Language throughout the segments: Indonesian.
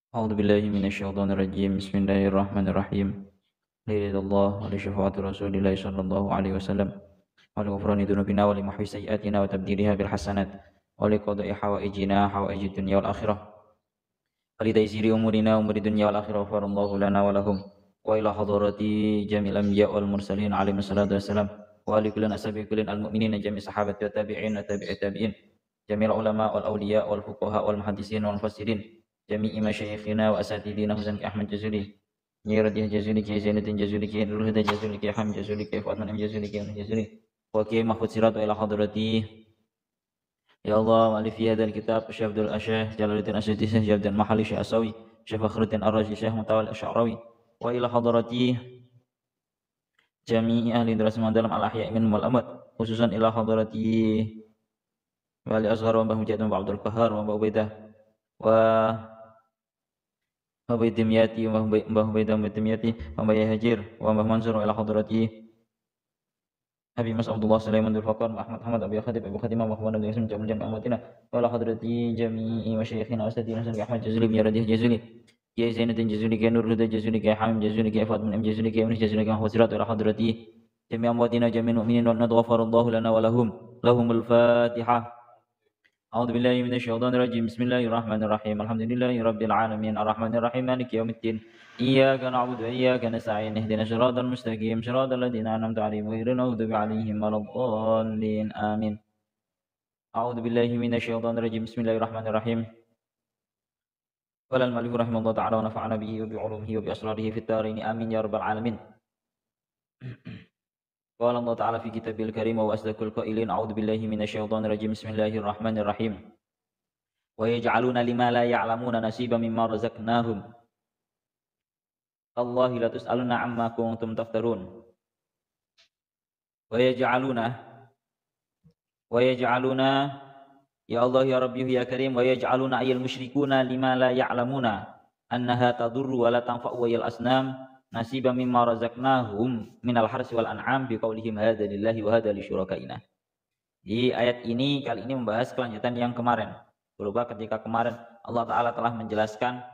أعوذ بالله من الشيطان الرجيم بسم الله الرحمن الرحيم لرضا الله ولشفاعة رسول الله صلى الله عليه وسلم ولغفران ذنوبنا ولمحو سيئاتنا وتبديلها بالحسنات ولقضاء حوائج الدنيا والآخرة ولتيسير أمورنا أمور الدنيا والآخرة غفر الله لنا ولهم وإلى حضرة جميع الأنبياء والمرسلين عليهم الصلاة والسلام ولكل أسباب كل المؤمنين جميع الصحابة والتابعين وتابع التابعين جميع العلماء والأولياء والفقهاء والمحدثين والمفسرين جميع مشايخنا وأساتذتنا حسن أحمد جزولي نيرته جزولي كي زينة جزولي كي نورهدة جزولي كي حمد جزولي كي فاطمة جزولي كي جزولي وكي محفوظ سيرات إلى حضرتي يا الله مؤلف في هذا الكتاب الشيخ عبد الأشيخ جلال الدين السيوطي الشيخ عبد المحلي الشيخ الأسوي الشيخ فخر الدين الرازي الشيخ متولي الشعراوي وإلى حضرتي جميع أهل دراسة dalam الأحياء منهم والأموات خصوصا إلى حضرتي Wali Asghar wa Mbah Mujahid wa Abdul Qahar wa Mbah Ubaidah wa Mbah Dimyati wa Mbah Ubaidah wa Dimyati wa Mbah Hajir wa Mbah Mansur ila hadrati Habib Mas Abdullah Sulaiman Dzul Faqar wa Ahmad Hamad Abi Khatib Abu Khatimah wa Muhammad bin Ismail Jamil Jami' Amatina wa ila hadrati jami'i masyayikhina wa ustadina Hasan Ahmad Jazuli bin Radih Jazuli Kiai Zainuddin Jazuli Kiai Nur Huda Jazuli Kiai Hamim Jazuli Kiai Fatman M Jazuli Kiai Unis Jazuli Kiai Hawasirat ila hadrati jami' amwatina jami'il mu'minin wa nadghafarallahu lana wa lahumul Fatihah. أعوذ بالله من الشيطان الرجيم بسم الله الرحمن الرحيم الحمد لله رب العالمين الرحمن الرحيم مالك يوم الدين إياك نعبد وإياك نستعين اهدنا الصراط المستقيم صراط الذين أنعمت عليهم غير المغضوب عليهم ولا الضالين آمين أعوذ بالله من الشيطان الرجيم بسم الله الرحمن الرحيم قال المؤلف رحمه الله تعالى ونفعنا به وبعلومه وبأسراره في الدارين آمين يا رب العالمين قال الله تعالى في كتابه الكريم وأصدق القائلين أعوذ بالله من الشيطان الرجيم بسم الله الرحمن الرحيم ويجعلون لما لا يعلمون نصيبا مما رزقناهم الله لا تسألون عما كنتم تفترون ويجعلون يا الله يا ربي يا كريم ويجعلون أي المشركون لما لا يعلمون أنها تضر ولا تنفع وهي الأصنام nasiba mimma razaqnahum minal harsi wal an'am biqaulihim hadza lillahi wa hadza lisyurakaina. Di ayat ini kali ini membahas kelanjutan yang kemarin. Berupa ketika kemarin Allah Ta'ala telah menjelaskan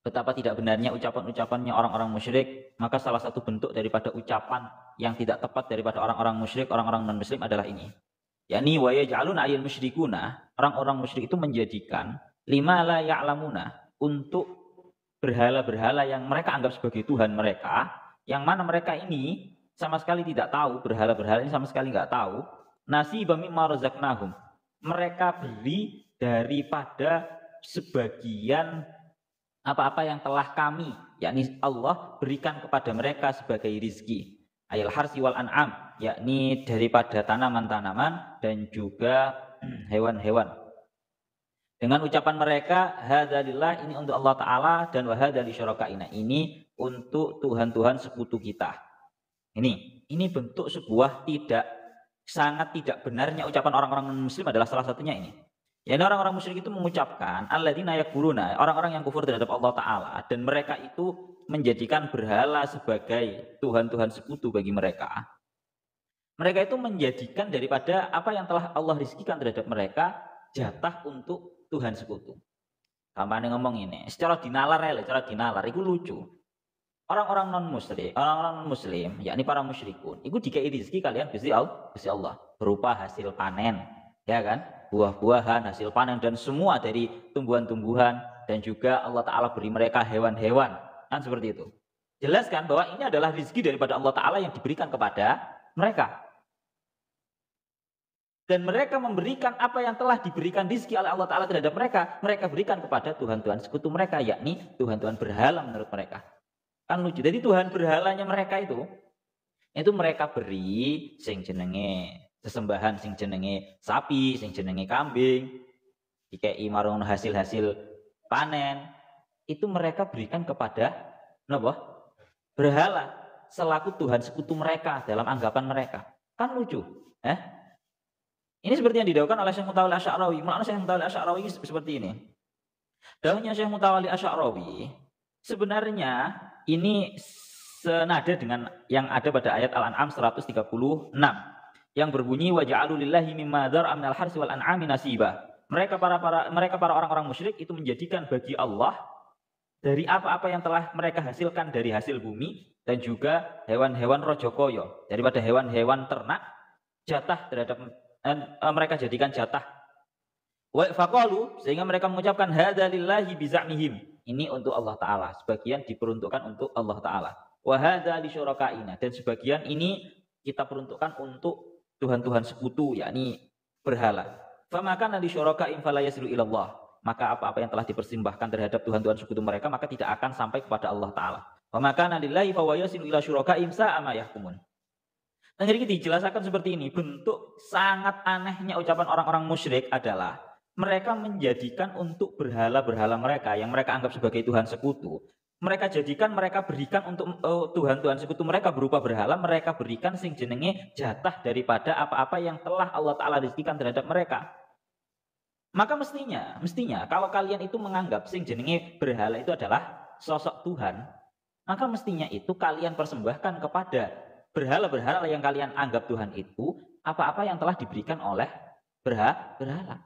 betapa tidak benarnya ucapan-ucapannya orang-orang musyrik, maka salah satu bentuk daripada ucapan yang tidak tepat daripada orang-orang musyrik, orang-orang non-muslim adalah ini. Yakni wa yaj'aluna ayyul musyrikuna, orang-orang musyrik itu menjadikan lima la ya'lamuna, untuk berhala-berhala yang mereka anggap sebagai Tuhan mereka, yang mana mereka ini sama sekali tidak tahu, berhala-berhala ini sama sekali nggak tahu, nasibam mimma razaqnahum, mereka beri daripada sebagian apa-apa yang telah kami, yakni Allah berikan kepada mereka sebagai rizki, ayal harsi wal an'am, yakni daripada tanaman-tanaman dan juga hewan-hewan. Dengan ucapan mereka, hadzalillah, ini untuk Allah Ta'ala, dan wahadza lisyurakaina, ini untuk Tuhan-Tuhan sekutu kita. Ini bentuk sebuah sangat tidak benarnya ucapan orang-orang muslim adalah salah satunya ini. Ya, orang-orang musyrik itu mengucapkan alladzina yakfuruna, orang-orang yang kufur terhadap Allah Ta'ala, dan mereka itu menjadikan berhala sebagai Tuhan-Tuhan sekutu bagi mereka. Mereka itu menjadikan daripada apa yang telah Allah rizkikan terhadap mereka jatah untuk Tuhan sekutu. Kampanye ngomong ini, secara dinalar, itu lucu. Orang-orang non muslim, yakni para musyrikun, itu dikei rezeki kalian Gusti Allah berupa hasil panen, ya kan? Buah-buahan, hasil panen dan semua dari tumbuhan-tumbuhan, dan juga Allah Ta'ala beri mereka hewan-hewan, kan seperti itu. Jelaskan bahwa ini adalah rezeki daripada Allah Ta'ala yang diberikan kepada mereka. Dan mereka memberikan apa yang telah diberikan rizki oleh Allah Ta'ala terhadap mereka, mereka berikan kepada Tuhan-Tuhan sekutu mereka, yakni Tuhan-Tuhan berhala menurut mereka. Kan lucu. Jadi Tuhan berhalanya mereka itu mereka beri sing jenenge sesembahan, sing jenenge sapi, sing jenenge kambing, dikei marung hasil-hasil panen, itu mereka berikan kepada berhala selaku Tuhan sekutu mereka dalam anggapan mereka. Kan lucu. Ini seperti yang didakwakan oleh Syekh Mutawalli Asy'arawi. Makna Syekh Mutawalli Asy'arawi seperti ini. Dawuhnya Syekh Mutawalli Asy'arawi, sebenarnya ini senada dengan yang ada pada ayat Al-An'am 136 yang berbunyi wa ja'alu lillahi mimma dzar'a minal harsi wal an'ami nasiba. Mereka para orang-orang musyrik itu menjadikan bagi Allah dari apa-apa yang telah mereka hasilkan dari hasil bumi dan juga hewan-hewan rojokoyo, daripada hewan-hewan ternak, jatah terhadap mereka jadikan jatah. Wa faqalu, sehingga mereka mengucapkan hadza lillahi bizamihim. Ini untuk Allah Ta'ala. Sebagian diperuntukkan untuk Allah Ta'ala. Wa hadza li syurakaina, dan sebagian ini kita peruntukkan untuk Tuhan-Tuhan sekutu, yakni berhala. Famakana li syurakain fala yasilu ilallah. Maka apa-apa yang telah dipersembahkan terhadap Tuhan-Tuhan sekutu mereka, maka tidak akan sampai kepada Allah Ta'ala. Famakana lillahi fa yasilu ila syurakaim sa'a ma yahkumun. Dan jadi dijelaskan seperti ini, bentuk sangat anehnya ucapan orang-orang musyrik adalah mereka menjadikan untuk berhala-berhala mereka yang mereka anggap sebagai Tuhan sekutu, mereka jadikan, mereka berikan untuk Tuhan-Tuhan sekutu mereka berupa berhala, mereka berikan sing jenenge jatah daripada apa-apa yang telah Allah Ta'ala rizkikan terhadap mereka. Maka mestinya kalau kalian itu menganggap sing jenenge berhala itu adalah sosok Tuhan, maka mestinya itu kalian persembahkan kepada berhala-berhala yang kalian anggap Tuhan itu apa-apa yang telah diberikan oleh berhala.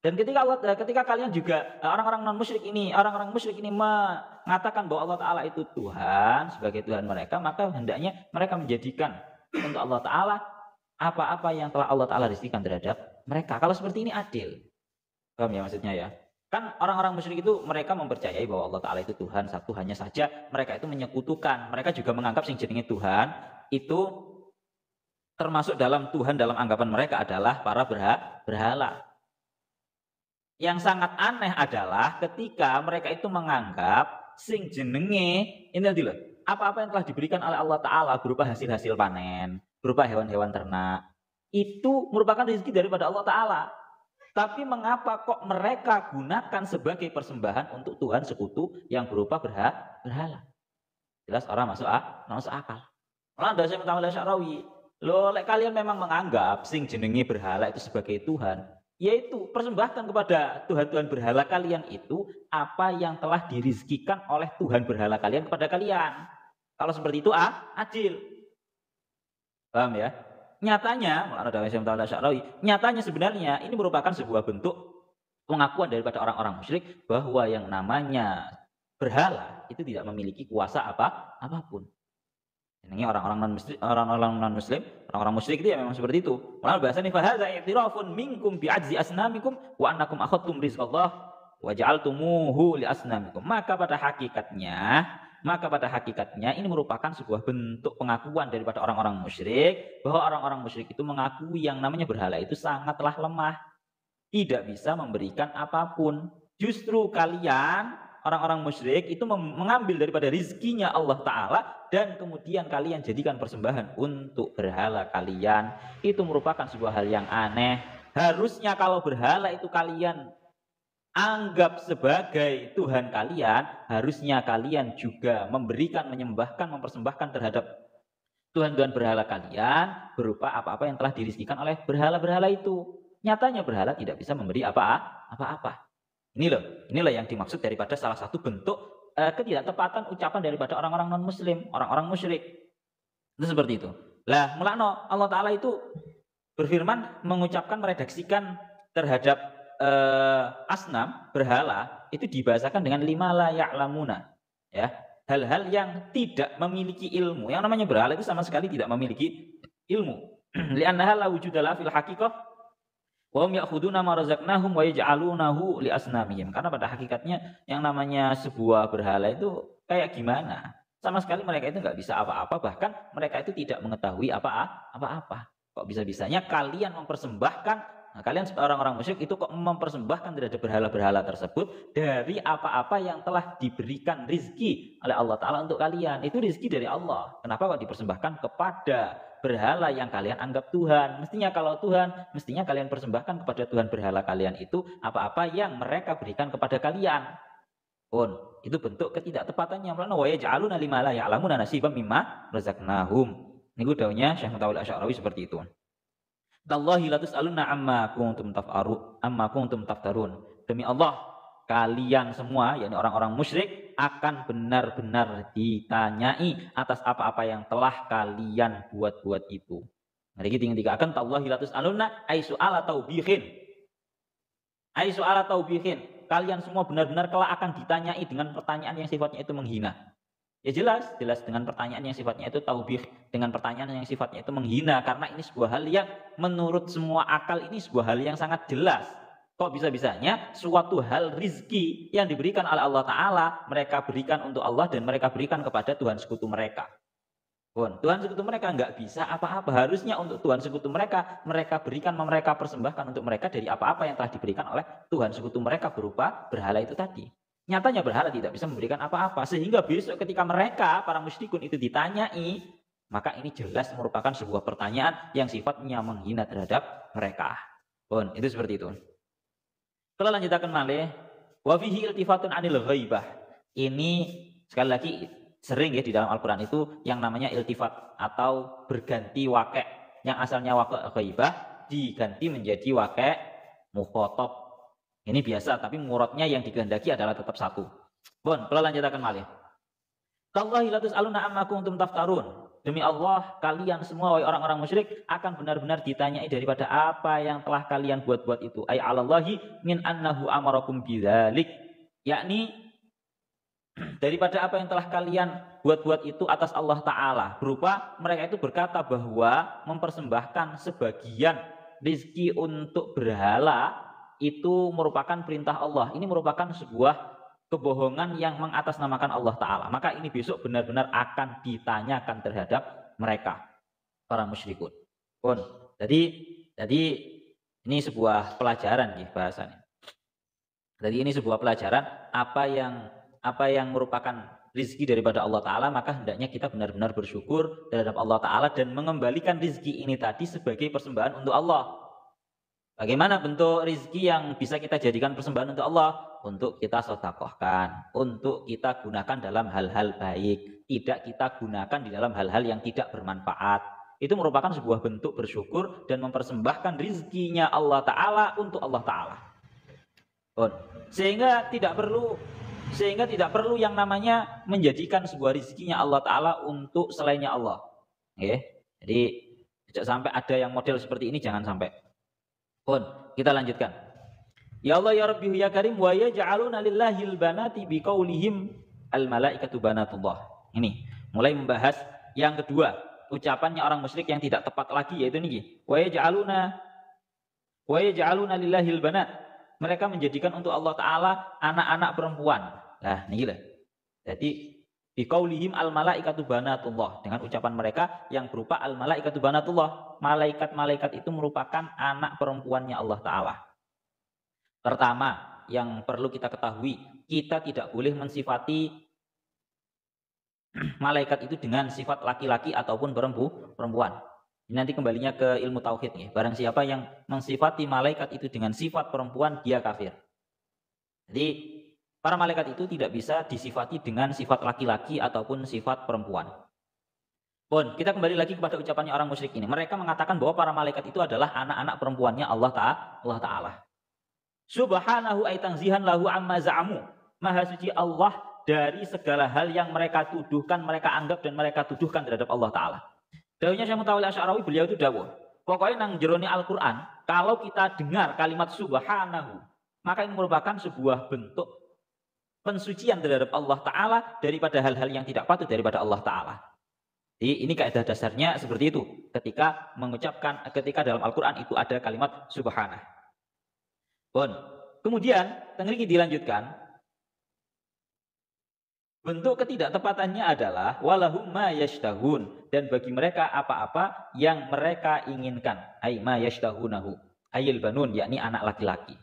Dan ketika kalian juga orang-orang musyrik ini mengatakan bahwa Allah Ta'ala itu Tuhan sebagai Tuhan mereka, maka hendaknya mereka menjadikan untuk Allah Ta'ala apa-apa yang telah Allah Ta'ala rizkikan terhadap mereka. Kalau seperti ini adil. Paham ya maksudnya ya? Kan orang-orang musyrik itu mereka mempercayai bahwa Allah Ta'ala itu Tuhan satu, hanya saja mereka itu menyekutukan. Mereka juga menganggap sing jenenge Tuhan itu termasuk dalam Tuhan, dalam anggapan mereka adalah para berhala. Yang sangat aneh adalah ketika mereka itu menganggap sing jenenge ini tadi loh, apa-apa yang telah diberikan oleh Allah Ta'ala berupa hasil-hasil panen, berupa hewan-hewan ternak, itu merupakan rezeki daripada Allah Ta'ala. Tapi mengapa kok mereka gunakan sebagai persembahan untuk Tuhan sekutu yang berupa berhala? Jelas orang masuk akal. Malah ada saya minta Syarawi, loh, kalian memang menganggap sing jenenge berhala itu sebagai Tuhan, yaitu persembahkan kepada Tuhan-Tuhan berhala kalian itu apa yang telah dirizkikan oleh Tuhan berhala kalian kepada kalian. Kalau seperti itu adil. Paham ya? Nyatanya sebenarnya ini merupakan sebuah bentuk pengakuan daripada orang-orang musyrik bahwa yang namanya berhala itu tidak memiliki kuasa apapun. Ini orang-orang non-muslim, orang-orang musyrik itu ya memang seperti itu. Malah bahasanya fa hadza i'tirafun minkum bi ajzi asnamikum wa annakum akhadtum rizqallah wa ja'altumuhu li asnamikum. Maka pada hakikatnya ini merupakan sebuah bentuk pengakuan daripada orang-orang musyrik bahwa orang-orang musyrik itu mengakui yang namanya berhala itu sangatlah lemah, tidak bisa memberikan apapun. Justru kalian orang-orang musyrik itu mengambil daripada rizkinya Allah Ta'ala dan kemudian kalian jadikan persembahan untuk berhala kalian. Itu merupakan sebuah hal yang aneh. Harusnya kalau berhala itu kalian anggap sebagai Tuhan kalian, harusnya kalian juga memberikan, menyembahkan, mempersembahkan terhadap Tuhan-Tuhan berhala kalian berupa apa-apa yang telah dirizkikan oleh berhala-berhala itu. Nyatanya berhala tidak bisa memberi apa-apa. Inilah yang dimaksud daripada salah satu bentuk ketidaktepatan ucapan daripada orang-orang non-muslim, orang-orang musyrik. Itu seperti itu. Lah, mulakno Allah Ta'ala itu berfirman, mengucapkan, meredaksikan terhadap asnam, berhala, itu dibahasakan dengan lima la ya'lamuna. Ya, hal-hal yang tidak memiliki ilmu. Yang namanya berhala itu sama sekali tidak memiliki ilmu. Li'annaha la wujudala fil haqiqah wa hum ya'khuduna ma razaqnahum wa yaj'alunahu li asnamihim. Karena pada hakikatnya yang namanya sebuah berhala itu kayak gimana? Sama sekali mereka itu nggak bisa apa-apa, bahkan mereka itu tidak mengetahui apa-apa. Kok bisa-bisanya kalian mempersembahkan, kalian orang-orang musyrik itu kok mempersembahkan terhadap berhala-berhala tersebut dari apa-apa yang telah diberikan rizki oleh Allah Ta'ala untuk kalian. Itu rizki dari Allah. Kenapa kok dipersembahkan kepada berhala yang kalian anggap Tuhan? Mestinya kalau Tuhan, mestinya kalian persembahkan kepada Tuhan berhala kalian itu apa-apa yang mereka berikan kepada kalian. Itu bentuk ketidaktepatannya. Wa yaj'aluna lima la ya'lamuna nasiban mimma razaqnahum. Ini dawuhnya Syekh Mutawalli Asy'arawi seperti itu. Tallahi la tus'aluna amma kuntum taftarun. Demi Allah, kalian semua, yakni orang-orang musyrik, akan benar-benar ditanyai atas apa-apa yang telah kalian buat-buat itu. Mari kita dikatakan tallahi la tus'aluna ai su'ala taubihin. kalian semua benar-benar kelak akan ditanyai dengan pertanyaan yang sifatnya itu menghina. Ya jelas dengan pertanyaan yang sifatnya itu taubih, dengan pertanyaan yang sifatnya itu menghina, karena ini sebuah hal yang menurut semua akal ini sebuah hal yang sangat jelas. Kok bisa-bisanya suatu hal rizki yang diberikan oleh Allah Ta'ala mereka berikan untuk Allah dan mereka berikan kepada Tuhan sekutu mereka. Tuhan sekutu mereka nggak bisa apa-apa. Harusnya untuk Tuhan sekutu mereka berikan, mereka persembahkan untuk mereka dari apa-apa yang telah diberikan oleh Tuhan sekutu mereka berupa berhala itu tadi. Nyatanya berhala tidak bisa memberikan apa-apa. Sehingga besok ketika mereka, para musyrikun itu ditanyai, maka ini jelas merupakan sebuah pertanyaan yang sifatnya menghina terhadap mereka. Itu seperti itu. Kalau lanjutakan malih, wa fihi iltifatun anil ghaibah. Ini sekali lagi sering ya di dalam Al-Qur'an itu yang namanya iltifat atau berganti wakek. Yang asalnya wakek ghaibah diganti menjadi wakek mukhatab. Ini biasa, tapi muradnya yang dikehendaki adalah tetap satu. Kalau lanjutakan malih. Tallahi la tus'aluna amma kuntum taftarun. Demi Allah, kalian semua wahai orang-orang musyrik akan benar-benar ditanyai daripada apa yang telah kalian buat-buat itu. Ay 'alallahi min annahu amarakum bidzalik. Yakni daripada apa yang telah kalian buat-buat itu atas Allah Ta'ala. Berupa mereka itu berkata bahwa mempersembahkan sebagian rizki untuk berhala itu merupakan perintah Allah. Ini merupakan sebuah kebohongan yang mengatasnamakan Allah Ta'ala. Maka ini besok benar-benar akan ditanyakan terhadap mereka, para musyrikun. Jadi ini sebuah pelajaran ya bahasanya. Jadi ini sebuah pelajaran apa yang merupakan rizki daripada Allah Ta'ala, maka hendaknya kita benar-benar bersyukur terhadap Allah Ta'ala dan mengembalikan rizki ini tadi sebagai persembahan untuk Allah. Bagaimana bentuk rizki yang bisa kita jadikan persembahan untuk Allah? Untuk kita sedekahkan, untuk kita gunakan dalam hal-hal baik, tidak kita gunakan di dalam hal-hal yang tidak bermanfaat. Itu merupakan sebuah bentuk bersyukur dan mempersembahkan rizkinya Allah Ta'ala untuk Allah Ta'ala. Sehingga tidak perlu yang namanya menjadikan sebuah rizkinya Allah Ta'ala untuk selainnya Allah. Jadi tidak sampai ada yang model seperti ini, jangan sampai. Kita lanjutkan. Ya Allah ya Rabbi ya Karim wa yaj'aluna lillahil banati biqaulihim al malaikatu banatullah. Ini mulai membahas yang kedua, ucapannya orang musyrik yang tidak tepat lagi, yaitu ini wa yaj'aluna lillahil banat. Mereka menjadikan untuk Allah Ta'ala anak-anak perempuan. Nah, ini lah. Jadi biqaulihim al malaikatu banatullah, dengan ucapan mereka yang berupa al malaikatu banatullah. Malaikat-malaikat itu merupakan anak perempuannya Allah Ta'ala. Pertama, yang perlu kita ketahui, kita tidak boleh mensifati malaikat itu dengan sifat laki-laki ataupun perempuan. Ini nanti kembalinya ke ilmu tauhid ya. Barang siapa yang mensifati malaikat itu dengan sifat perempuan, dia kafir. Jadi, para malaikat itu tidak bisa disifati dengan sifat laki-laki ataupun sifat perempuan. Kita kembali lagi kepada ucapannya orang musyrik ini. Mereka mengatakan bahwa para malaikat itu adalah anak-anak perempuannya Allah Ta'ala. Subhanahu ay tangzihan lahu amma za'amu. Maha suci Allah dari segala hal yang mereka tuduhkan, mereka anggap dan mereka tuduhkan terhadap Allah Ta'ala. Dawuhnya Syekh Mutawalli Asy'arawi, beliau itu dawuh, pokoknya nang jerone Al-Qur'an, kalau kita dengar kalimat subhanahu, maka ini merupakan sebuah bentuk pensucian terhadap Allah Ta'ala daripada hal-hal yang tidak patut daripada Allah Ta'ala. Jadi ini kaidah dasarnya seperti itu. Ketika dalam Al-Qur'an itu ada kalimat subhanah. Kemudian tengriki dilanjutkan. Bentuk ketidaktepatannya adalah walahum ma yashtahun, dan bagi mereka apa-apa yang mereka inginkan. Ay ma yashtahunahu ayil banun, yakni anak laki-laki.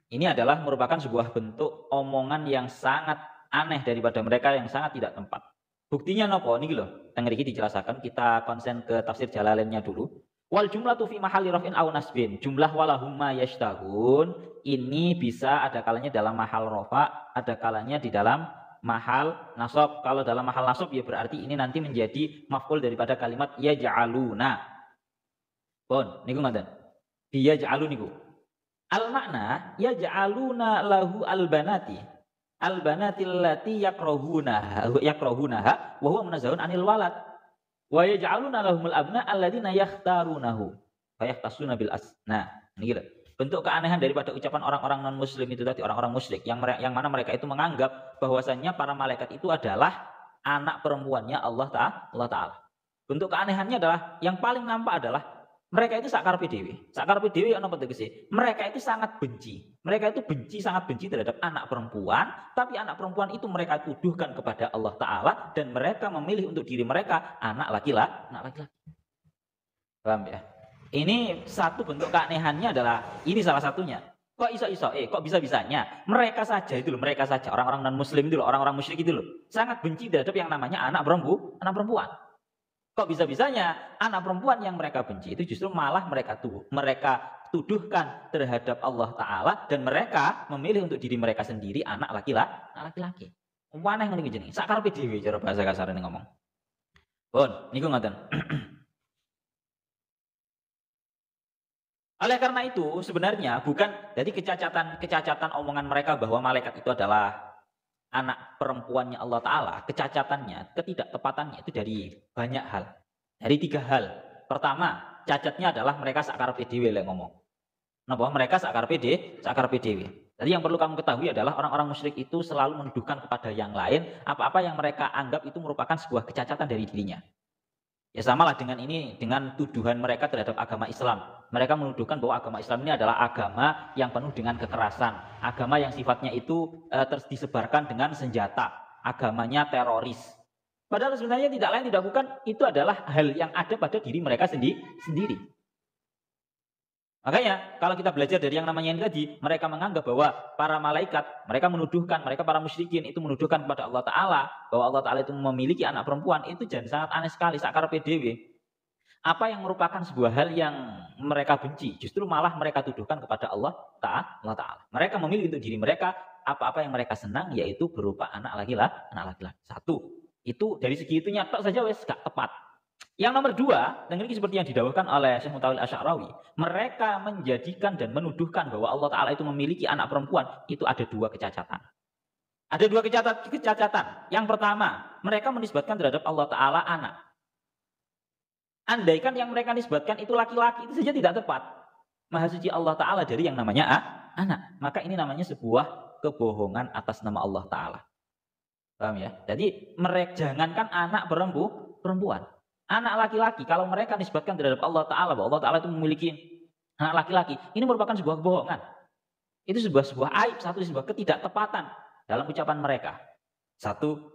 Ini adalah merupakan sebuah bentuk omongan yang sangat aneh daripada mereka, yang sangat tidak tempat. Buktinya nopo niki lho, tengriki dijelaskan, kita konsen ke tafsir Jalalainnya dulu. Wal jumlatu fi mahalli raf'in aw nasbin. Jumlah walahum ma yashtahun ini bisa ada kalanya dalam mahal rafa, ada kalanya di dalam mahal nasab. Kalau dalam mahal nasab ya berarti ini nanti menjadi maf'ul daripada kalimat yaj'aluna. Niku ngoten. Yaj'alu niku. Al makna yaj'aluna lahu al banati. Al banatil lati yakrahunaha wa huwa munazzahun anil walad. Wa yaj'aluna lahumul abna alladziina yakhtarunahu fa yahtasuna bil asna. Ini gitu. Bentuk keanehan daripada ucapan orang-orang non-muslim itu tadi, orang-orang musyrik yang mana mereka itu menganggap bahwasannya para malaikat itu adalah anak perempuannya Allah Ta'ala. Bentuk keanehannya adalah yang paling nampak adalah mereka itu sakarepe dhewe. Sakarepe dhewe ana apa tegese? Mereka itu sangat benci. Mereka itu sangat benci terhadap anak perempuan, tapi anak perempuan itu mereka tuduhkan kepada Allah Ta'ala dan mereka memilih untuk diri mereka anak laki-laki. Paham ya? Ini satu bentuk keanehannya adalah, ini salah satunya. Kok iso-iso, kok bisa-bisanya? Mereka saja itu loh, mereka saja. Orang-orang non-muslim itu loh, orang-orang musyrik itu loh. Sangat benci terhadap yang namanya anak perempuan. Kok bisa-bisanya anak perempuan yang mereka benci itu justru malah mereka tuduhkan terhadap Allah Ta'ala dan mereka memilih untuk diri mereka sendiri anak laki-laki. Mana yang ini jenis? Sakarepe dhewe cara bahasa kasar ini ngomong. Pun, niku ngoten. Oleh karena itu sebenarnya bukan jadi kecacatan omongan mereka bahwa malaikat itu adalah anak perempuannya Allah Ta'ala. Kecacatannya, ketidaktepatannya itu dari banyak hal. Dari 3 hal. Pertama, cacatnya adalah mereka sakarepe dhewe lek ngomong. Napa mereka sakarepe dhewe. Jadi yang perlu kamu ketahui adalah orang-orang musyrik itu selalu menuduhkan kepada yang lain apa-apa yang mereka anggap itu merupakan sebuah kecacatan dari dirinya. Ya samalah dengan ini, dengan tuduhan mereka terhadap agama Islam. Mereka menuduhkan bahwa agama Islam ini adalah agama yang penuh dengan kekerasan. Agama yang sifatnya itu disebarkan dengan senjata. Agamanya teroris. Padahal sebenarnya tidak lain tidak bukan, itu adalah hal yang ada pada diri mereka sendiri. Makanya kalau kita belajar dari yang namanya ini tadi, mereka menganggap bahwa para malaikat, mereka menuduhkan, mereka para musyrikin itu menuduhkan kepada Allah Ta'ala bahwa Allah Ta'ala itu memiliki anak perempuan, itu jadi sangat aneh sekali, sakarepe dhewe. Apa yang merupakan sebuah hal yang mereka benci, justru malah mereka tuduhkan kepada Allah Ta'ala. Mereka memilih untuk diri mereka apa-apa yang mereka senang, yaitu berupa anak laki-laki. Satu, itu dari segi itunya tok saja wes gak tepat. Yang nomor 2, dan ini seperti yang didawahkan oleh Syekh Mutawil Asy'arawi, mereka menjadikan dan menuduhkan bahwa Allah Ta'ala itu memiliki anak perempuan, itu ada 2 kecacatan. Ada 2 kecacatan. Yang pertama, mereka menisbatkan terhadap Allah Ta'ala anak. Andaikan yang mereka nisbatkan itu laki-laki, itu saja tidak tepat. Maha suci Allah Ta'ala dari yang namanya anak. Maka ini namanya sebuah kebohongan atas nama Allah Ta'ala. Paham ya? Jadi mereka jangankan anak perempuan. Anak laki-laki, kalau mereka nisbatkan terhadap Allah Ta'ala, bahwa Allah Ta'ala itu memiliki anak laki-laki, ini merupakan sebuah kebohongan. Itu sebuah aib, sebuah ketidaktepatan dalam ucapan mereka. Satu,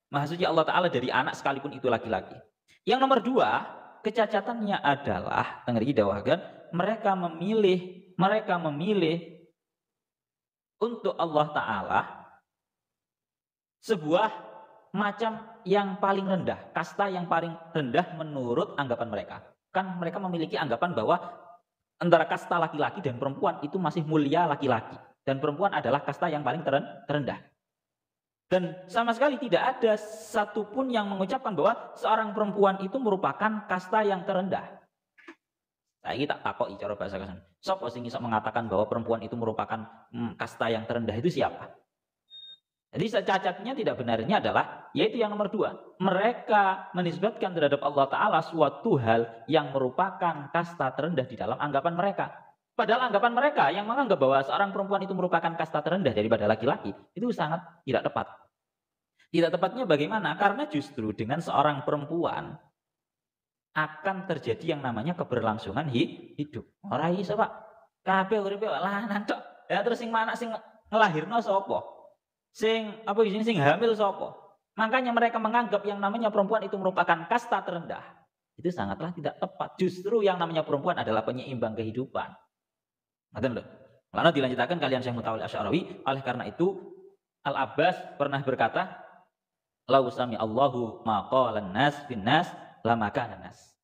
Maha suci Allah Ta'ala dari anak sekalipun itu laki-laki. Yang nomor 2, kecacatannya adalah, tengeri dawahkan, mereka memilih untuk Allah Ta'ala sebuah macam yang paling rendah, kasta yang paling rendah menurut anggapan mereka. Kan mereka memiliki anggapan bahwa antara kasta laki-laki dan perempuan itu masih mulia laki-laki. Dan perempuan adalah kasta yang paling terendah. Dan sama sekali tidak ada satupun yang mengucapkan bahwa seorang perempuan itu merupakan kasta yang terendah. Saya tak takoki cara bahasa kasar. Sopo sing iso mengatakan bahwa perempuan itu merupakan kasta yang terendah itu siapa? Jadi cacatnya tidak benarnya adalah, yaitu yang nomor 2. Mereka menisbatkan terhadap Allah Ta'ala suatu hal yang merupakan kasta terendah di dalam anggapan mereka. Padahal anggapan mereka yang menganggap bahwa seorang perempuan itu merupakan kasta terendah daripada laki-laki, itu sangat tidak tepat. Tidak tepatnya bagaimana? Karena justru dengan seorang perempuan akan terjadi yang namanya keberlangsungan hidup. Ora iso, Pak. Kabeh uripe lanang tok. Ya terus sing mana sing ngelahirno sapa? Sing hamil sapa? Makanya mereka menganggap yang namanya perempuan itu merupakan kasta terendah. Itu sangatlah tidak tepat. Justru yang namanya perempuan adalah penyeimbang kehidupan. Ngoten lho. Lalu dilanjutkan kalian Syekh Mutawil Asy'arawi, oleh karena itu Al-Abbas pernah berkata, "Lau sami Allahu ma qalan nas fin nas lama kana nas."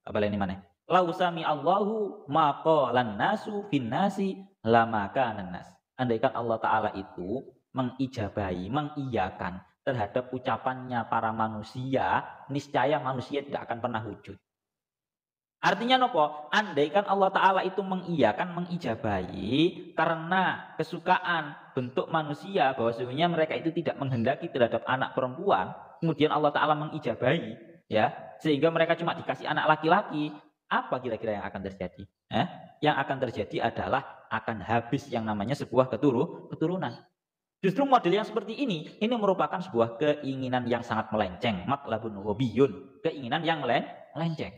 Apa ini mana? "Lau sami Allahu ma qalan nasu fin nasi lama kana nas." Andaikan Allah Ta'ala itu mengijabahi, mengiyakan terhadap ucapannya para manusia, niscaya manusia tidak akan pernah wujud. Artinya nopo? Andaikan Allah Ta'ala itu mengiyakan, mengijabahi karena kesukaan bentuk manusia, bahwa sebenarnya mereka itu tidak menghendaki terhadap anak perempuan, kemudian Allah Ta'ala mengijabahi, ya, sehingga mereka cuma dikasih anak laki-laki, Apa kira-kira yang akan terjadi? Yang akan terjadi adalah akan habis yang namanya sebuah keturunan. Justru model yang seperti ini merupakan sebuah keinginan yang sangat melenceng, matlabun hobiyun, keinginan yang melenceng.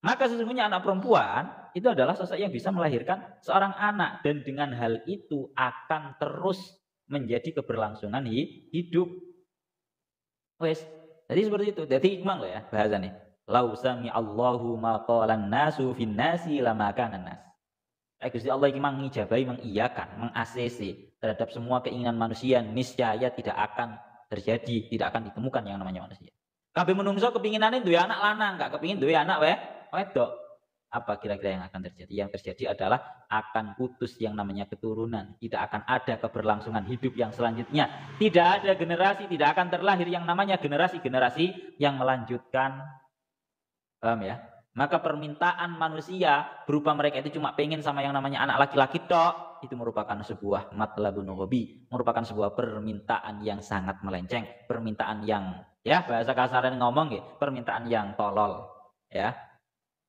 Maka sesungguhnya anak perempuan itu adalah sosok yang bisa melahirkan seorang anak, dan dengan hal itu akan terus menjadi keberlangsungan hidup. Wes, jadi seperti itu. Jadi ikhmang loh ya bahasanya. Lau sami Allahu ma qalan nasu fin nasi lama kana nas. Gusti Allah iki mengijabahi, mengiyakan, meng-ACC terhadap semua keinginan manusia, niscaya tidak akan terjadi, tidak akan ditemukan yang namanya manusia. Kabeh menungso kepinginane duwe anak lanang, gak kepingin duwe anak wedok. Apa kira-kira yang akan terjadi? Yang terjadi adalah akan putus yang namanya keturunan. Tidak akan ada keberlangsungan hidup yang selanjutnya. Tidak ada generasi, tidak akan terlahir yang namanya generasi-generasi yang melanjutkan. Paham ya? Maka permintaan manusia berupa mereka itu cuma pengen sama yang namanya anak laki-laki tok, itu merupakan sebuah matlabun hobi, merupakan sebuah permintaan yang sangat melenceng, permintaan yang, ya bahasa kasaran ngomong ya, permintaan yang tolol, ya.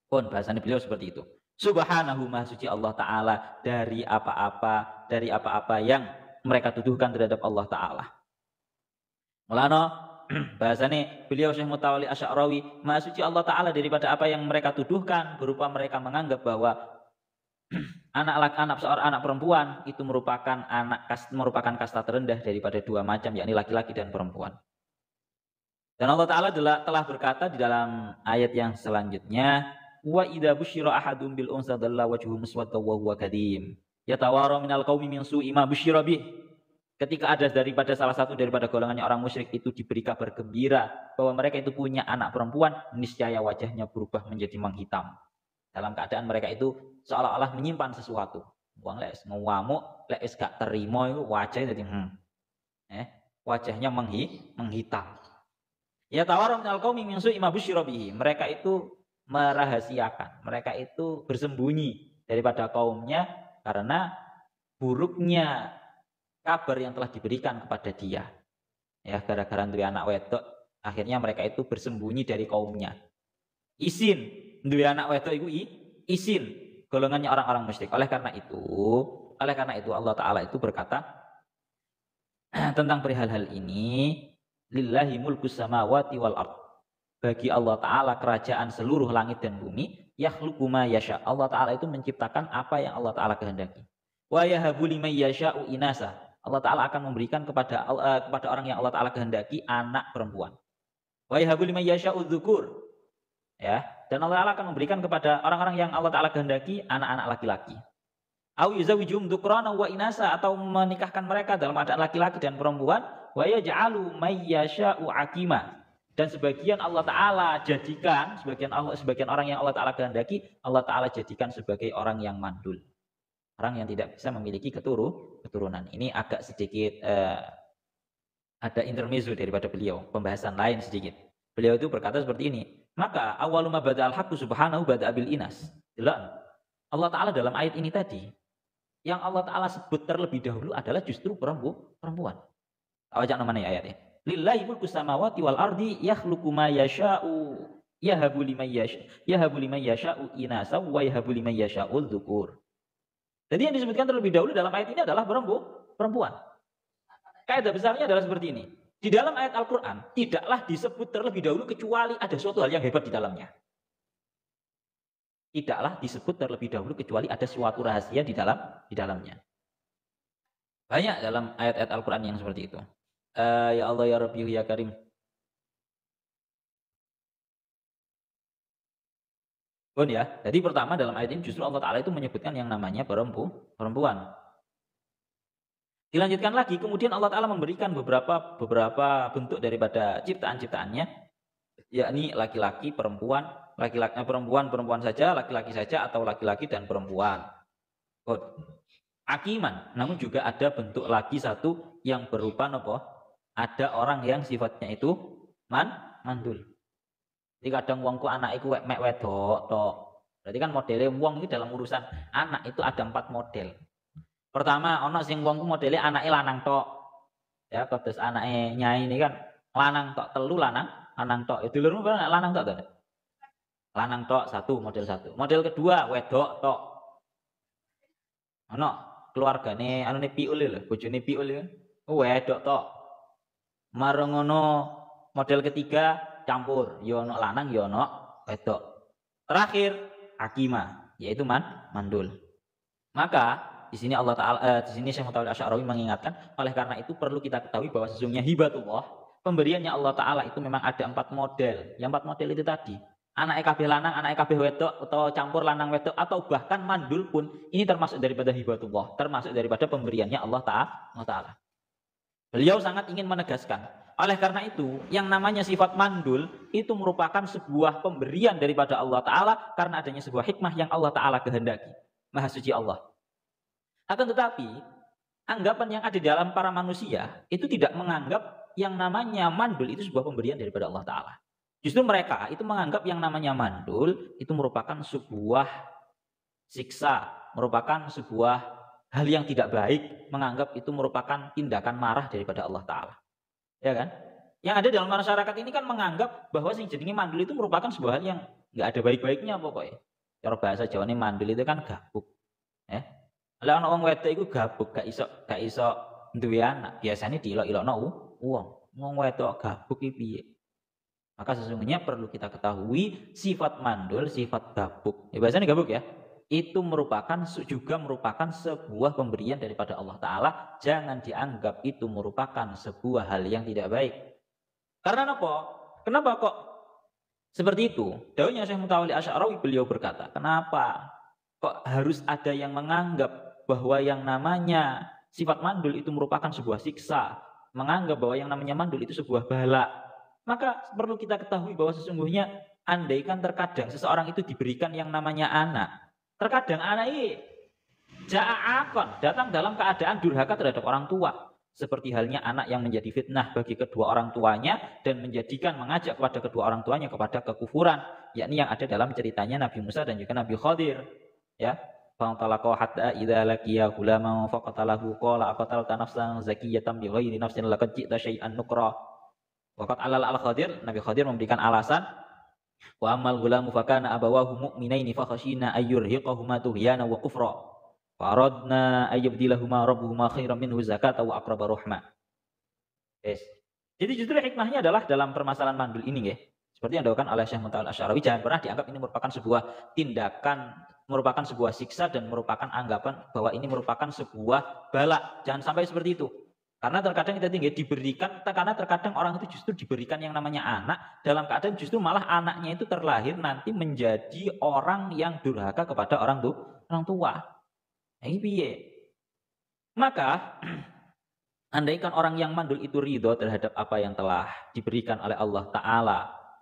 Pun bahasanya beliau seperti itu. Subhanahu maha suci Allah Ta'ala dari apa-apa yang mereka tuduhkan terhadap Allah Ta'ala. Mulano bahasanya beliau Syekh Mutawalli Asy'arawi, maha suci Allah Ta'ala daripada apa yang mereka tuduhkan, berupa mereka menganggap bahwa seorang anak perempuan itu merupakan kasta terendah daripada dua macam, yakni laki-laki dan perempuan. Dan Allah Ta'ala telah berkata di dalam ayat yang selanjutnya, wa idza busyira ahadum bil unsa dalla wajhuhu muswaddan wa huwa kadhim yatawara minal qaumi min su'i ma busyira bih. Ketika ada salah satu daripada golongannya orang musyrik itu diberi kabar gembira bahwa mereka itu punya anak perempuan, niscaya wajahnya berubah menjadi menghitam. Dalam keadaan mereka itu seolah-olah menyimpan sesuatu. Wong lek ngamuk, lek wis gak terima itu wajahnya jadi wajahnya menghitam. Ya tawarum minal qaumi min su'i ma busyira bihi. Mereka itu merahasiakan, mereka itu bersembunyi daripada kaumnya karena buruknya kabar yang telah diberikan kepada dia. Ya, gara-gara duwe anak wedok, akhirnya mereka itu bersembunyi dari kaumnya. Isin, duwe anak wedok itu isin, golongannya orang-orang musyrik. Oleh karena itu Allah Ta'ala itu berkata tentang perihal hal ini, lillahi mulkus samawati wal ard. Bagi Allah Ta'ala kerajaan seluruh langit dan bumi, yakhluqu ma yasha. Allah Ta'ala itu menciptakan apa yang Allah Ta'ala kehendaki. Wa yahabu liman yasha'u inasa. Allah Ta'ala akan memberikan kepada orang yang Allah Ta'ala kehendaki anak perempuan. Wa yahabu liman yasha'u dzukur. Ya, dan Allah Ta'ala akan memberikan kepada orang-orang yang Allah Ta'ala kehendaki anak-anak laki-laki. Au yuzawijum dzukrana wa inasa, atau menikahkan mereka dalam keadaan laki-laki dan perempuan. Wa yaj'alu may yasha'u aqima. Dan sebagian Allah Ta'ala jadikan, sebagian orang yang Allah Ta'ala kehendaki, Allah Ta'ala jadikan sebagai orang yang mandul. Orang yang tidak bisa memiliki keturunan. Ini agak sedikit ada intermezzo daripada beliau, pembahasan lain sedikit. Beliau itu berkata seperti ini, maka awaluma bada'al haqqu subhanahu bada'abil inas. Jelas. Allah Ta'ala dalam ayat ini tadi, yang Allah Ta'ala sebut terlebih dahulu adalah justru perempuan. Awajak namanya ayatnya. Lillahi mulku samawati wal ardi yakhluqu ma yasha'u yahabu liman yasha'u inasa wa yahabu liman yasha'u dzukur. Jadi yang disebutkan terlebih dahulu dalam ayat ini adalah perempuan. Kaidah besarnya adalah seperti ini. Di dalam ayat Al-Qur'an tidaklah disebut terlebih dahulu kecuali ada suatu hal yang hebat di dalamnya. Tidaklah disebut terlebih dahulu kecuali ada suatu rahasia di dalamnya. Banyak dalam ayat-ayat Al-Qur'an yang seperti itu. Ya Allah ya Rabbi ya Karim. Pun ya. Jadi pertama dalam ayat ini justru Allah Ta'ala itu menyebutkan yang namanya perempuan. Dilanjutkan lagi, kemudian Allah Ta'ala memberikan beberapa bentuk daripada ciptaan-ciptaannya, yakni laki-laki, perempuan, perempuan saja, laki-laki saja, atau laki-laki dan perempuan. Akiman, namun juga ada bentuk lagi satu yang berupa apa? Ada orang yang sifatnya itu mandul. Jadi kadang wongku anak iku mek wedok tok. Berarti kan modelnya wong itu dalam urusan anak itu ada 4 model. Pertama, ono sing wongku modelnya anaknya lanang tok. Ya, kados anaknya Nyai ini kan lanang tok, telu lanang tok. Itu dulurmu lanang tok to? Lanang tok satu, model satu. Model kedua wedok tok. Ono keluargane anune piul lho, bojone piul ya. Wedok tok. Marang ngono model ketiga campur, ya ono lanang ya ono wedok. Terakhir akimah, yaitu mandul. Maka di sini Allah Taala di sini Syekh Mutawalli Asy'arawi mengingatkan, oleh karena itu perlu kita ketahui bahwa sesungguhnya hibatullah, pemberiannya Allah Taala itu memang ada 4 model. Yang 4 model itu tadi, anak kabeh lanang, anak kabeh wedok, atau campur lanang wedok, atau bahkan mandul pun ini termasuk daripada hibatullah, termasuk daripada pemberiannya Allah Taala. Beliau sangat ingin menegaskan, oleh karena itu yang namanya sifat mandul itu merupakan sebuah pemberian daripada Allah Ta'ala karena adanya sebuah hikmah yang Allah Ta'ala kehendaki. Maha suci Allah. Akan tetapi anggapan yang ada di dalam para manusia itu tidak menganggap yang namanya mandul itu sebuah pemberian daripada Allah Ta'ala. Justru mereka itu menganggap yang namanya mandul itu merupakan sebuah siksa, merupakan sebuah hal yang tidak baik, menganggap itu merupakan tindakan marah daripada Allah Ta'ala. Ya kan? Yang ada dalam masyarakat ini kan menganggap bahwa sing jenenge mandul itu merupakan sebuah hal yang nggak ada baik-baiknya pokoknya. Cara bahasa Jawa ini mandul itu kan gabuk. Lah ana wong wedok iku gabuk, gak iso duwe anak. Biasanya diilok-ilokno wong. Wong wedok gabuk iki piye? Maka sesungguhnya perlu kita ketahui sifat mandul, sifat gabuk. Ya biasanya gabuk ya. Itu juga merupakan sebuah pemberian daripada Allah Ta'ala. Jangan dianggap itu merupakan sebuah hal yang tidak baik. Karena apa? Kenapa kok seperti itu? Dawuhnya Syekh Mutawalli Asy'arawi, beliau berkata, kenapa kok harus ada yang menganggap bahwa yang namanya sifat mandul itu merupakan sebuah siksa, menganggap bahwa yang namanya mandul itu sebuah bala? Maka perlu kita ketahui bahwa sesungguhnya andaikan terkadang seseorang itu diberikan yang namanya anak, terkadang anak ini ja'akon, datang dalam keadaan durhaka terhadap orang tua. Seperti halnya anak yang menjadi fitnah bagi kedua orang tuanya dan mengajak kepada kedua orang tuanya kepada kekufuran, yakni yang ada dalam ceritanya Nabi Musa dan juga Nabi Khadir. Ya, fa'talaqaw hatta idza laqiya ghulaman faqatalahu qala aqatalta nafsan zakiyatan bighairi nafsin laqad ji'ta syai'an nukra. Waqat al-Khadir, Nabi Khadir memberikan alasan, wa amal gulamu fakana abawahu mu'minaini fakhashina ayyurhiqahuma tughyana wa kufra faradna ayyubdilahuma rabbuhuma khairan minhu zakata wa aqraba rahmah. Yes. Jadi justru hikmahnya adalah dalam permasalahan mandul ini ya. Seperti yang dilakukan oleh Syekh Mutawalli Asy'arawi, jangan pernah dianggap ini merupakan sebuah tindakan, merupakan sebuah siksa dan merupakan anggapan bahwa ini merupakan sebuah bala. Jangan sampai seperti itu. Karena terkadang kita tinggal diberikan, karena terkadang orang itu justru diberikan yang namanya anak, dalam keadaan justru malah anaknya itu terlahir nanti menjadi orang yang durhaka kepada orang tua. Ini piye? Maka andaikan orang yang mandul itu ridho terhadap apa yang telah diberikan oleh Allah Ta'ala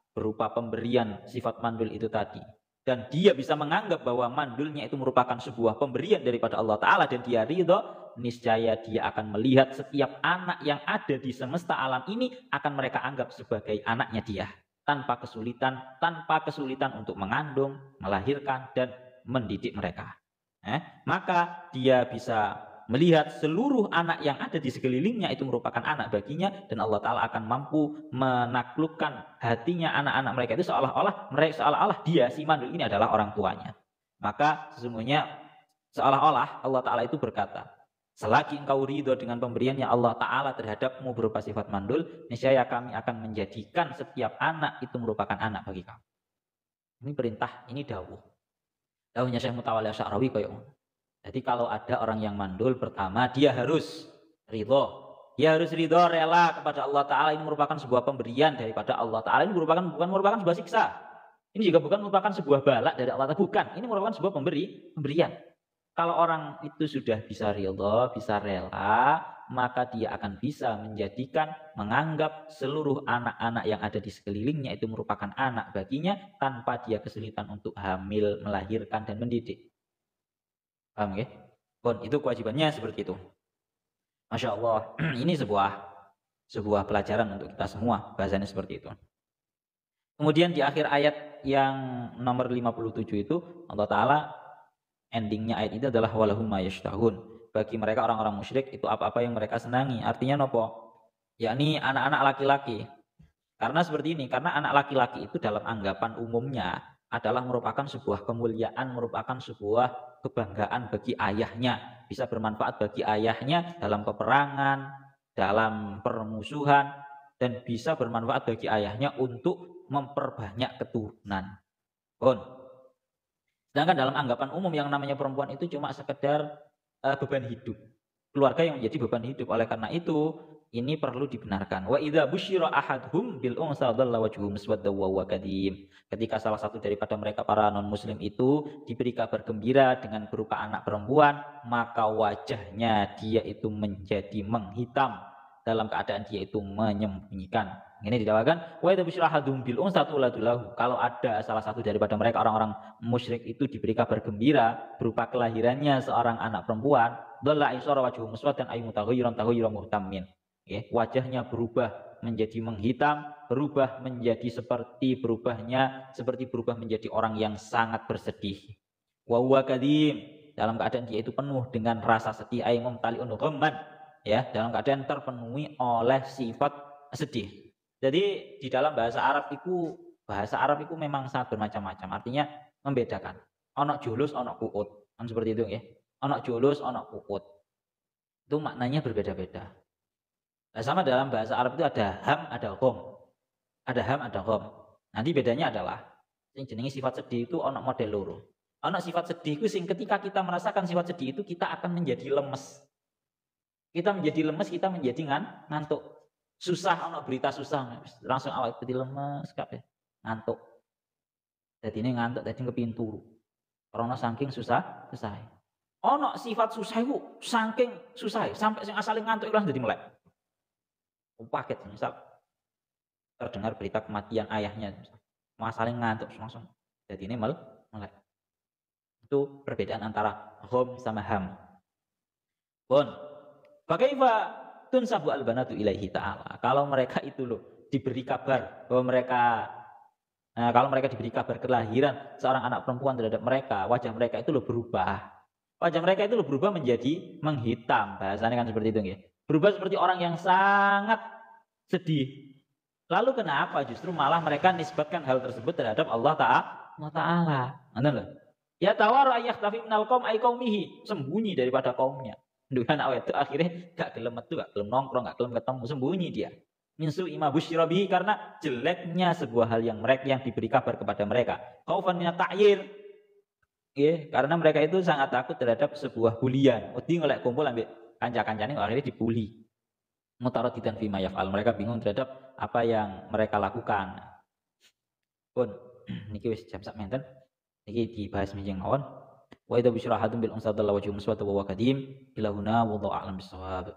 berupa pemberian sifat mandul itu tadi, dan dia bisa menganggap bahwa mandulnya itu merupakan sebuah pemberian daripada Allah Ta'ala dan dia ridho, niscaya dia akan melihat setiap anak yang ada di semesta alam ini akan mereka anggap sebagai anaknya dia, tanpa kesulitan untuk mengandung, melahirkan dan mendidik mereka. Maka dia bisa melihat seluruh anak yang ada di sekelilingnya itu merupakan anak baginya, dan Allah Ta'ala akan mampu menaklukkan hatinya anak-anak mereka itu seolah-olah dia si mandul ini adalah orang tuanya. Maka sesungguhnya seolah-olah Allah Ta'ala itu berkata, selagi engkau ridho dengan pemberiannya Allah Ta'ala terhadapmu berupa sifat mandul, niscaya kami akan menjadikan setiap anak itu merupakan anak bagi kamu. Ini perintah, ini dawuhnya Syekh Mutawalli Asy'arawi koyo. Jadi kalau ada orang yang mandul, pertama dia harus ridho. Dia harus ridho, rela kepada Allah Ta'ala. Ini merupakan sebuah pemberian daripada Allah Ta'ala. Ini bukan merupakan sebuah siksa. Ini juga bukan merupakan sebuah balak dari Allah Ta'ala. Bukan, ini merupakan sebuah pemberian. Kalau orang itu sudah bisa ridho, bisa rela, maka dia akan bisa menganggap seluruh anak-anak yang ada di sekelilingnya itu merupakan anak baginya, tanpa dia kesulitan untuk hamil, melahirkan, dan mendidik. Paham ya? Itu kewajibannya seperti itu. Masya Allah, ini sebuah pelajaran untuk kita semua, bahasanya seperti itu. Kemudian di akhir ayat yang nomor 57 itu, Allah Ta'ala endingnya ayat itu adalah walahum ma yashtahun. Bagi mereka orang-orang musyrik itu apa-apa yang mereka senangi. Artinya nopo? Yakni anak-anak laki-laki. Karena seperti ini, karena anak laki-laki itu dalam anggapan umumnya adalah merupakan sebuah kemuliaan, merupakan sebuah kebanggaan bagi ayahnya, bisa bermanfaat bagi ayahnya dalam peperangan, dalam permusuhan, dan bisa bermanfaat bagi ayahnya untuk memperbanyak keturunan. Pun. Sedangkan dalam anggapan umum yang namanya perempuan itu cuma sekedar beban hidup. Keluarga yang menjadi beban hidup. Oleh karena itu, ini perlu dibenarkan. Wa idza busyira ahadhum bil unsa dhalla wajhuhu muswadda wa huwa kadhim. Ketika salah satu daripada mereka para non muslim itu diberi kabar gembira dengan berupa anak perempuan, maka wajahnya dia itu menjadi menghitam dalam keadaan dia itu menyembunyikan. Ini didakwakan wa idza busyira ahadhum bil unsa tuladullahu. Kalau ada salah satu daripada mereka orang-orang musyrik itu diberi kabar gembira berupa kelahirannya seorang anak perempuan, dhalla isara wajhuhu muswaddan ay mutaghayyiran taghayyuran muhtammin. Wajahnya berubah menjadi menghitam, berubah menjadi seperti berubah menjadi orang yang sangat bersedih. Wa huwa kadhim, dalam keadaan dia itu penuh dengan rasa sedih, ay mumtali'un ghamman, dalam keadaan terpenuhi oleh sifat sedih. Jadi di dalam bahasa Arab itu memang sangat bermacam-macam, artinya membedakan. Ono julus, ono kuut, kan seperti itu ya. Ono julus, ono kuut. Itu maknanya berbeda-beda. Nah, sama dalam bahasa Arab itu ada ham, ada ghom. Ada ham, ada ghom. Nanti bedanya adalah yang jenenge sifat sedih itu ono model loro. Ono sifat sedih itu sing ketika kita merasakan sifat sedih itu kita akan menjadi lemes. Kita menjadi lemes, kita menjadi ngantuk. Susah ono berita susah, langsung awak jadi lemes kabeh, ngantuk. Jadi ini ngantuk, jadi kepingin turu. Karena saking susah. Ono sifat susah itu saking susah sampai sing asale ngantuk ilang jadi melek. Paket misal terdengar berita kematian ayahnya, masalahnya ngantuk langsung jadi ini melek. Itu perbedaan antara hom sama ham. Pun bagaimana tunsabu albanatu ilaihi ta'ala, kalau mereka itu loh diberi kabar bahwa kalau mereka diberi kabar kelahiran seorang anak perempuan terhadap mereka, wajah mereka itu loh berubah. Wajah mereka itu loh berubah menjadi menghitam, bahasanya kan seperti itu ya. Berubah seperti orang yang sangat sedih. Lalu kenapa justru malah mereka nisbatkan hal tersebut terhadap Allah Ta'ala. Ya tawar ayah tafi minal qaum ay qaumihi, sembunyi daripada kaumnya. Dengan awet itu akhirnya gak gelem metu, gak gelem nongkrong, gak gelem ketemu, sembunyi dia. Minsu ima busyira bihi, karena jeleknya sebuah hal yang diberi kabar kepada mereka. Khaufan minat ta'yir. Karena mereka itu sangat takut terhadap sebuah bulian. Wedi ngelek kumpul ambek kanca-kancane akhirnya dibuli. Mutaradidan fi ma yaf'al, mereka bingung terhadap apa yang mereka lakukan. Pun niki wis jam sak menten. Niki dibahas menjing mawon. Wa idza busyira hadum bil unsa dalla wajhu muswadda wa kadhim ila huna wallahu a'lam bissawab.